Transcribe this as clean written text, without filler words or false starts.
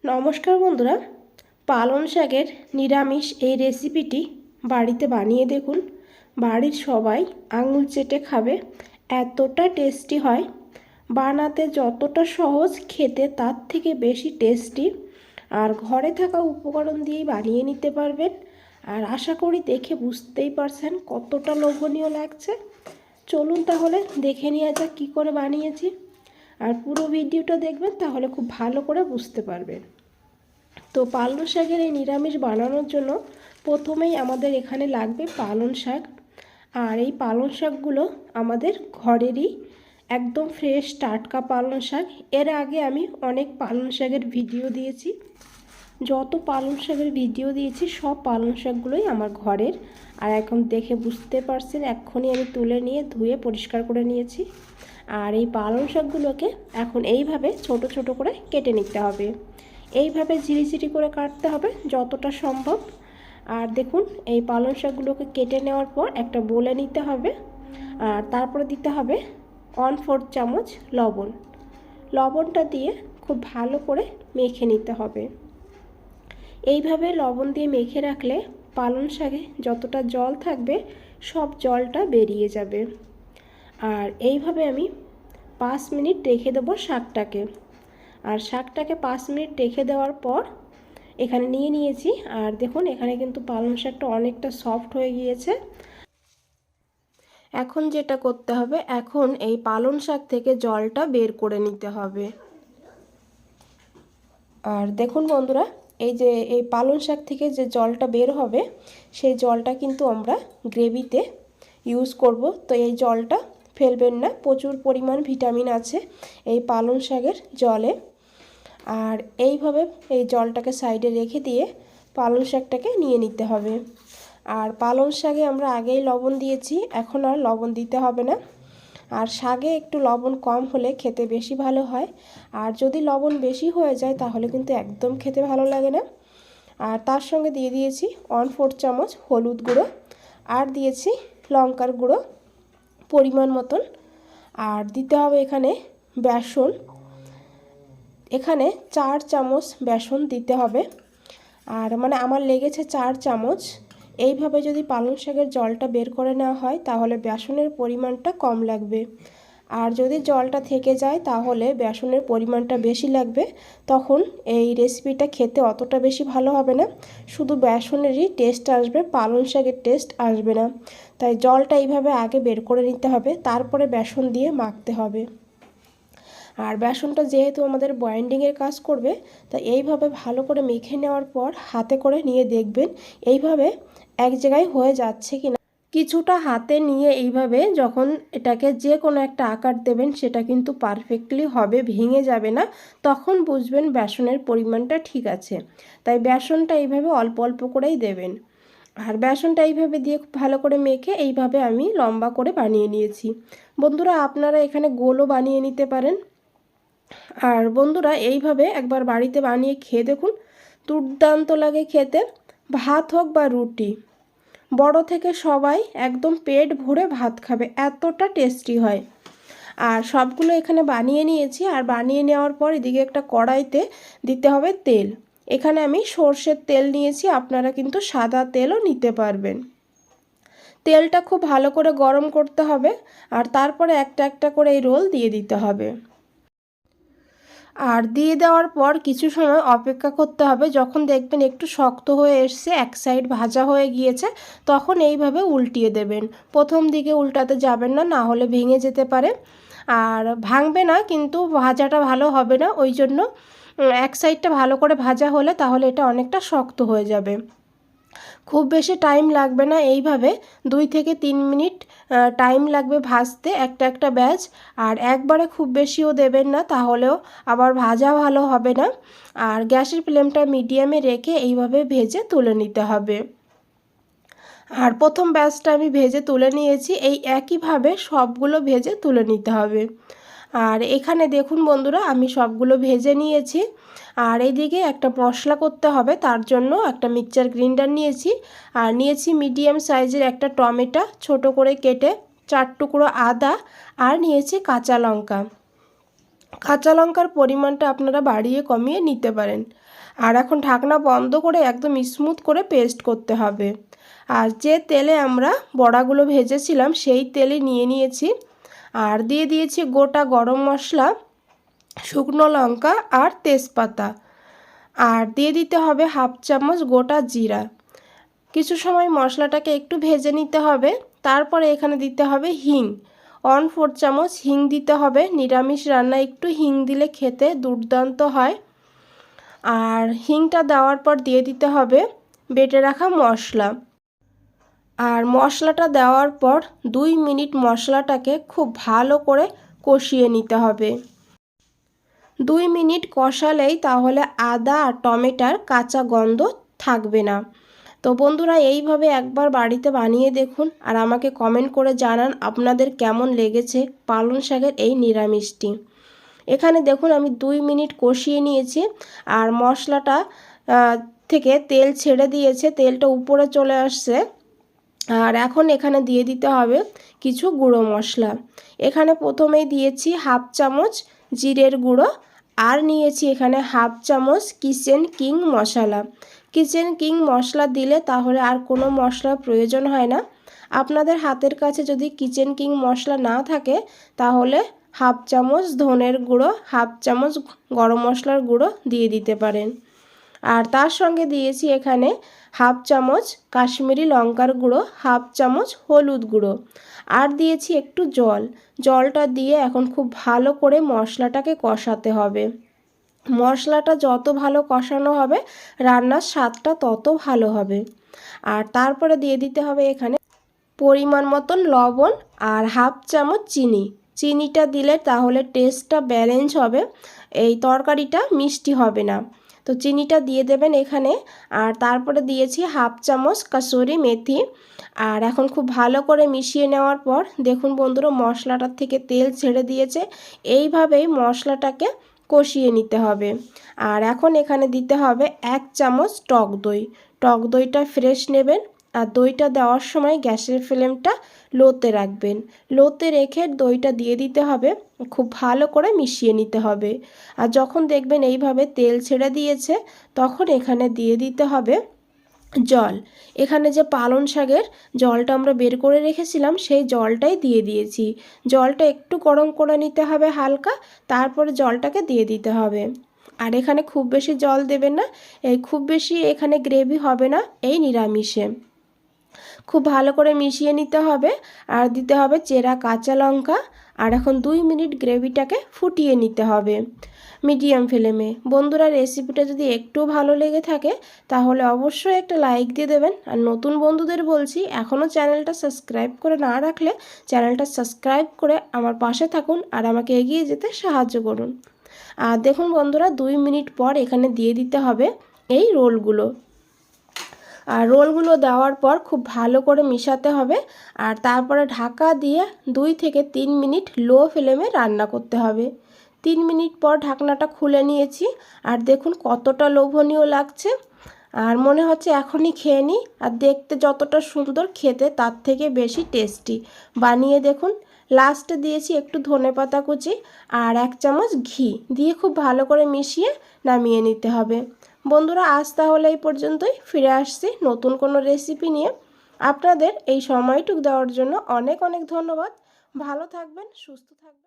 নমস্কার বন্ধুরা, পালং শাকের নিরামিষ এই রেসিপিটি বাড়িতে বানিয়ে দেখুন। বাড়ির সবাই আঙুল চেটে খাবে, এতটা টেস্টি হয়। বানাতে যতটা সহজ, খেতে তার থেকে বেশি টেস্টি। আর ঘরে থাকা উপকরণ দিয়েই বানিয়ে নিতে পারবেন। আর আশা করি দেখে বুঝতেই পারছেন কতটা লোভনীয় লাগছে। চলুন তাহলে দেখে নেওয়া যাক কী করে বানিয়েছি। আর পুরো ভিডিওটা দেখবেন, তাহলে খুব ভালো করে বুঝতে পারবেন। তো পালং শাকের এই নিরামিষ বানানোর জন্য প্রথমেই আমাদের এখানে লাগবে পালং শাক। আর এই পালং শাকগুলো আমাদের ঘরেরই একদম ফ্রেশ টাটকা পালং শাক। এর আগে আমি অনেক পালং শাকের ভিডিও দিয়েছি। যত পালং শাকের ভিডিও দিয়েছি সব পালং শাকগুলোই আমার ঘরের। আর এখন দেখে বুঝতে পারছেন, এক্ষুনি আমি তুলে নিয়ে ধুয়ে পরিষ্কার করে নিয়েছি। আর এই পালং শাকগুলোকে এখন এইভাবে ছোট ছোট করে কেটে নিতে হবে। এইভাবে ঝিরিঝিরি করে কাটতে হবে যতটা সম্ভব। আর দেখুন, এই পালং শাকগুলোকে কেটে নেওয়ার পর একটা বলে নিতে হবে। আর তারপরে দিতে হবে 1/4 চামচ লবণ। লবণটা দিয়ে খুব ভালো করে মেখে নিতে হবে। এইভাবে লবণ দিয়ে মেখে রাখলে পালং শাকে যতটা জল থাকবে সব জলটা বেরিয়ে যাবে। আর এইভাবে আমি 5 মিনিট রেখে দেবো শাকটাকে। আর শাকটাকে 5 মিনিট রেখে দেওয়ার পর এখানে নিয়ে নিয়েছি। আর দেখুন, এখানে কিন্তু পালং শাকটা অনেকটা সফট হয়ে গিয়েছে। এখন যেটা করতে হবে, এখন এই পালং শাক থেকে জলটা বের করে নিতে হবে। আর দেখুন বন্ধুরা, এই যে এই পালং শাক থেকে যে জলটা বের হবে, সেই জলটা কিন্তু আমরা গ্রেভিতে ইউজ করব। তো এই জলটা ফেলবেন না, প্রচুর পরিমাণ ভিটামিন আছে এই পালং শাকের জলে। আর এইভাবে এই জলটাকে সাইডে রেখে দিয়ে পালং শাকটাকে নিয়ে নিতে হবে। আর পালং শাকে আমরা আগেই লবণ দিয়েছি, এখন আর লবণ দিতে হবে না। আর শাকে একটু লবণ কম হলে খেতে বেশি ভালো হয়। আর যদি লবণ বেশি হয়ে যায় তাহলে কিন্তু একদম খেতে ভালো লাগে না। আর তার সঙ্গে দিয়ে দিয়েছি 1/4 চামচ হলুদ গুঁড়ো। আর দিয়েছি লঙ্কার গুঁড়ো পরিমাণ মতন। আর দিতে হবে এখানে বেসন। এখানে 4 চামচ বেসন দিতে হবে। আর মানে আমার লেগেছে 4 চামচ। এইভাবে যদি পালং শাকের জলটা বের করে নেওয়া হয় তাহলে বেসনের পরিমাণটা কম লাগবে। আর যদি জলটা থেকে যায় তাহলে বেসনের পরিমাণটা বেশি লাগবে। তখন এই রেসিপিটা খেতে অতটা বেশি ভালো হবে না, শুধু বেসনেরই টেস্ট আসবে, পালং শাকের টেস্ট আসবে না। তাই জলটা এইভাবে আগে বের করে নিতে হবে, তারপরে বেসন দিয়ে মাখতে হবে। আর বেসনটা যেহেতু আমাদের বাইন্ডিংয়ের কাজ করবে, তাই এইভাবে ভালো করে মেখে নেওয়ার পর হাতে করে নিয়ে দেখবেন এইভাবে এক জায়গায় হয়ে যাচ্ছে কিনা। কিছুটা হাতে নিয়ে এইভাবে যখন এটাকে যে কোনো একটা আকার দেবেন, সেটা কিন্তু পারফেক্টলি হবে, ভেঙে যাবে না। তখন বুঝবেন বেসনের পরিমাণটা ঠিক আছে। তাই বেসনটা এইভাবে অল্প অল্প করেই দেবেন। আর বেসনটা এইভাবে দিয়ে ভালো করে মেখে এইভাবে আমি লম্বা করে বানিয়ে নিয়েছি। বন্ধুরা, আপনারা এখানে গোলও বানিয়ে নিতে পারেন। আর বন্ধুরা, এইভাবে একবার বাড়িতে বানিয়ে খেয়ে দেখুন, দুর্দান্ত লাগে খেতে। ভাত হোক বা রুটি, বড় থেকে সবাই একদম পেট ভরে ভাত খাবে, এতটা টেস্টি হয়। আর সবগুলো এখানে বানিয়ে নিয়েছি। আর বানিয়ে নেওয়ার পর এদিকে একটা কড়াইতে দিতে হবে তেল। এখানে আমি সর্ষের তেল নিয়েছি, আপনারা কিন্তু সাদা তেলও নিতে পারবেন। তেলটা খুব ভালো করে গরম করতে হবে। আর তারপরে একটা একটা করে এই রোল দিয়ে দিতে হবে। আর দিয়ে দেওয়ার পর কিছু সময় অপেক্ষা করতে হবে। যখন দেখবেন একটু শক্ত হয়ে এসছে, এক সাইড ভাজা হয়ে গিয়েছে, তখন এইভাবে উল্টিয়ে দেবেন। প্রথম দিকে উল্টাতে যাবেন না, না হলে ভেঙে যেতে পারে। আর ভাঙবে না, কিন্তু ভাজাটা ভালো হবে না। ওই জন্য এক সাইডটা ভালো করে ভাজা হলে তাহলে এটা অনেকটা শক্ত হয়ে যাবে। খুব বেশি টাইম লাগবে না, এইভাবে 2 থেকে 3 মিনিট টাইম লাগবে ভাজতে একটা একটা ব্যাচ। আর একবারে খুব বেশিও দেবেন না, তাহলেও আবার ভাজা ভালো হবে না। আর গ্যাসের ফ্লেমটা মিডিয়ামে রেখে এইভাবে ভেজে তুলে নিতে হবে। আর প্রথম ব্যাচটা আমি ভেজে তুলে নিয়েছি, এই একইভাবে সবগুলো ভেজে তুলে নিতে হবে। আর এখানে দেখুন বন্ধুরা, আমি সবগুলো ভেজে নিয়েছি। আর এইদিকে একটা মশলা করতে হবে, তার জন্য একটা মিক্সচার গ্রাইন্ডার নিয়েছি। আর নিয়েছি মিডিয়াম সাইজের একটা টমেটো ছোট করে কেটে, 4 টুকরো আদা, আর নিয়েছি কাঁচা লঙ্কা। কাঁচা লঙ্কার পরিমাণটা আপনারা বাড়িয়ে কমিয়ে নিতে পারেন। আর এখন ঢাকনা বন্ধ করে একদম স্মুথ করে পেস্ট করতে হবে। আর যে তেলে আমরা বড়াগুলো ভেজেছিলাম সেই তেলে নিয়ে নিয়েছি। আর দিয়ে দিয়েছি গোটা গরম মশলা, শুকনো লঙ্কা আর তেজপাতা। আর দিয়ে দিতে হবে 1/2 চামচ গোটা জিরা। কিছু সময় মশলাটাকে একটু ভেজে নিতে হবে। তারপরে এখানে দিতে হবে হিং, 1/4 চামচ হিং দিতে হবে। নিরামিষ রান্নায় একটু হিং দিলে খেতে দুর্দান্ত হয়। আর হিংটা দেওয়ার পর দিয়ে দিতে হবে বেটে রাখা মশলা। আর মশলাটা দেওয়ার পর 2 মিনিট মশলাটাকে খুব ভালো করে কষিয়ে নিতে হবে। 2 মিনিট কষালেই তাহলে আদা আর টমেটোর কাঁচা গন্ধ থাকবে না। তো বন্ধুরা এইভাবে একবার বাড়িতে বানিয়ে দেখুন আর আমাকে কমেন্ট করে জানান আপনাদের কেমন লেগেছে পালং শাকের এই নিরামিষটি। এখানে দেখুন আমি 2 মিনিট কষিয়ে নিয়েছি আর মশলাটা থেকে তেল ছেড়ে দিয়েছে, তেলটা উপরে চলে আসছে। আর এখন এখানে দিয়ে দিতে হবে কিছু গুঁড়ো মশলা। এখানে প্রথমেই দিয়েছি 1/2 চামচ জিরের গুঁড়ো আর নিয়েছি এখানে 1/2 চামচ কিচেন কিং মশলা। কিচেন কিং মশলা দিলে তাহলে আর কোনো মশলার প্রয়োজন হয় না। আপনাদের হাতের কাছে যদি কিচেন কিং মশলা না থাকে তাহলে 1/2 চামচ ধনের গুঁড়ো, 1/2 চামচ গরম মশলার গুঁড়ো দিয়ে দিতে পারেন। আর তার সঙ্গে দিয়েছি এখানে 1/2 চামচ কাশ্মীরি লঙ্কার গুঁড়ো, 1/2 চামচ হলুদ গুঁড়ো আর দিয়েছি একটু জল। জলটা দিয়ে এখন খুব ভালো করে মশলাটাকে কষাতে হবে। মশলাটা যত ভালো কষানো হবে রান্নার স্বাদটা তত ভালো হবে। আর তারপরে দিয়ে দিতে হবে এখানে পরিমাণ মতন লবণ আর 1/2 চামচ চিনি। চিনিটা দিলে তাহলে টেস্টটা ব্যালেন্স হবে, এই তরকারিটা মিষ্টি হবে না। তো চিনিটা দিয়ে দেবেন এখানে। আর তারপরে দিয়েছি 1/2 চামচ কাসুরি মেথি। আর এখন খুব ভালো করে মিশিয়ে নেওয়ার পর দেখুন বন্ধুরা মশলাটার থেকে তেল ছেড়ে দিয়েছে। এইভাবেই মশলাটাকে কষিয়ে নিতে হবে। আর এখন এখানে দিতে হবে 1 চামচ টক দই। টক দইটা ফ্রেশ নেবেন। আর দইটা দেওয়ার সময় গ্যাসের ফ্লেমটা লোতে রাখবেন। লোতে রেখে দইটা দিয়ে দিতে হবে, খুব ভালো করে মিশিয়ে নিতে হবে। আর যখন দেখবেন এইভাবে তেল ছেড়ে দিয়েছে তখন এখানে দিয়ে দিতে হবে জল। এখানে যে পালং শাকের জলটা আমরা বের করে রেখেছিলাম সেই জলটাই দিয়ে দিয়েছি। জলটা একটু গরম করে নিতে হবে হালকা, তারপরে জলটাকে দিয়ে দিতে হবে। আর এখানে খুব বেশি জল দেবেন না, এই খুব বেশি এখানে গ্রেভি হবে না এই নিরামিষে। খুব ভালো করে মিশিয়ে নিতে হবে আর দিতে হবে চেরা কাঁচা লঙ্কা। আর এখন 2 মিনিট গ্রেভিটাকে ফুটিয়ে নিতে হবে মিডিয়াম ফ্লেমে। বন্ধুরা রেসিপিটা যদি একটু ভালো লেগে থাকে তাহলে অবশ্যই একটা লাইক দিয়ে দেবেন। আর নতুন বন্ধুদের বলছি এখনও চ্যানেলটা সাবস্ক্রাইব করে না রাখলে চ্যানেলটা সাবস্ক্রাইব করে আমার পাশে থাকুন আর আমাকে এগিয়ে যেতে সাহায্য করুন। আর দেখুন বন্ধুরা 2 মিনিট পর এখানে দিয়ে দিতে হবে এই রোলগুলো। আর রোলগুলো দেওয়ার পর খুব ভালো করে মিশাতে হবে। আর তারপরে ঢাকা দিয়ে 2 থেকে 3 মিনিট লো ফ্লেমে রান্না করতে হবে। 3 মিনিট পর ঢাকনাটা খুলে নিয়েছি আর দেখুন কতটা লোভনীয় লাগছে। আর মনে হচ্ছে এখনই খেয়ে নিই। আর দেখতে যতটা সুন্দর খেতে তার থেকে বেশি টেস্টি। বানিয়ে দেখুন। লাস্টে দিয়েছি একটু ধনেপাতা কুচি আর 1 চামচ ঘি দিয়ে খুব ভালো করে মিশিয়ে নামিয়ে নিতে হবে। বন্ধুরা আজ তাহলে এই পর্যন্তই, ফিরে আসছি নতুন কোনো রেসিপি নিয়ে। আপনাদের এই সময়টুকু দেওয়ার জন্য অনেক অনেক ধন্যবাদ। ভালো থাকবেন, সুস্থ থাকবেন।